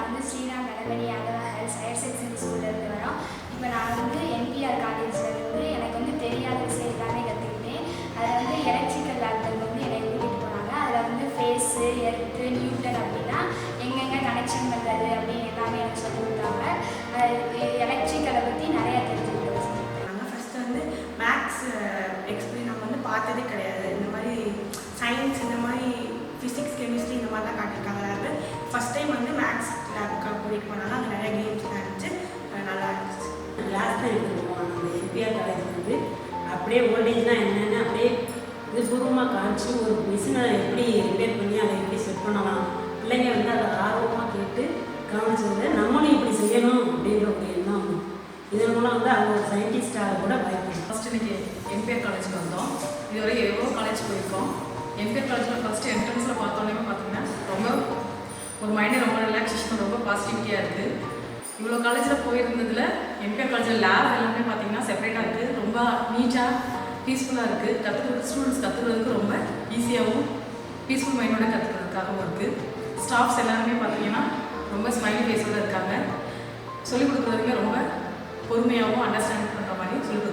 நான் வந்து Sriram Ganapathi Yadava higher secondary ஸ்கூல்லேருந்து வரோம். இப்போ நான் வந்து என்பிஆர் காலேஜ்லேருந்து எனக்கு வந்து தெரியாத விஷயம் எல்லாமே கற்றுக்கிட்டேன். அதில் வந்து எலக்ட்ரிக்கல் லேப்டாப் வந்து என்னை கூட்டிகிட்டு போனாங்க. அதில் வந்து ஃபேஸு, எர்த்து, நியூட்டன் அப்படின்னா எங்கெங்கே கனெக்ஷன் பண்ணுறது அப்படின்னு எல்லாமே எனக்கு சொல்லி கொடுத்தாங்க. எலக்ட்ரிக்கலை பற்றி நிறையா தெரிஞ்சுக்கிட்டோம். நாங்கள் ஃபஸ்ட்டு வந்து மேக்ஸ் எக்ஸ்பிளைன் நம்ம வந்து பார்த்ததே கிடையாது. இந்த மாதிரி சயின்ஸ், இந்த மாதிரி ஃபிசிக்ஸ், கெமிஸ்ட்ரி இந்த மாதிரிலாம் காட்டியிருக்காங்க லேபு. ஃபஸ்ட் டைம் வந்து மேக்ஸ் லேபுக்காக கூட்டிகிட்டு போனாங்க. அங்கே நிறைய கேம்ஸ்லாம் இருந்துச்சு, நல்லா இருந்துச்சு. லாஸ்ட் டைம் போனோம் நம்ம என்பிஆர் காலேஜ் வந்து அப்படியே வோல்டேஜ்னால் என்னென்னு அப்படியே இது பூர்வமாக காமிச்சு ஒரு மிஷினை எப்படி ரிப்பேர் பண்ணி அதை எப்படி செட் பண்ணலாம், பிள்ளைங்க வந்து அதை ஆர்வமாக கேட்டு கவனிச்சது நம்மளும் இப்படி செய்யணும் அப்படின்ற ஒரு எண்ணம். இதன் மூலம் வந்து அவங்க ஒரு சயின்டிஸ்டாக கூட வாய்ப்பு. ஃபஸ்ட்டு இன்றைக்கி என்பிஆர் காலேஜுக்கு வந்தோம். இதுவரை எவ்வளோ காலேஜ் போயிருக்கோம். என்பிஆர் காலேஜில் ஃபஸ்ட்டு என்ட்ரன்ஸில் பார்த்தோன்னே பார்த்தீங்கன்னா ரொம்ப ஒரு மைண்டே ரொம்ப ரிலாக்ஸேஷன், ரொம்ப பாசிட்டிவிட்டியாக இருக்குது. இவ்வளோ காலேஜில் போயிருந்ததில் என்பிஆர் காலேஜில் லேப் எல்லாமே பார்த்தீங்கன்னா செப்பரேட்டாக இருக்குது. ரொம்ப நீட்டாக பீஸ்ஃபுல்லாக இருக்குது. ஸ்டூடெண்ட்ஸ் கற்றுக்கிறதுக்கு ரொம்ப ஈஸியாகவும் பீஸ்ஃபுல் மைண்டோட கற்றுக்கிறதுக்காகவும் இருக்குது. ஸ்டாஃப்ஸ் எல்லாருமே பார்த்தீங்கன்னா ரொம்ப ஸ்மைலி ஃபேஸோடு இருக்காங்க. சொல்லிக் கொடுக்குறதுமே ரொம்ப பொறுமையாகவும் அண்டர்ஸ்டாண்ட் பண்ணுற மாதிரி சொல்லிக்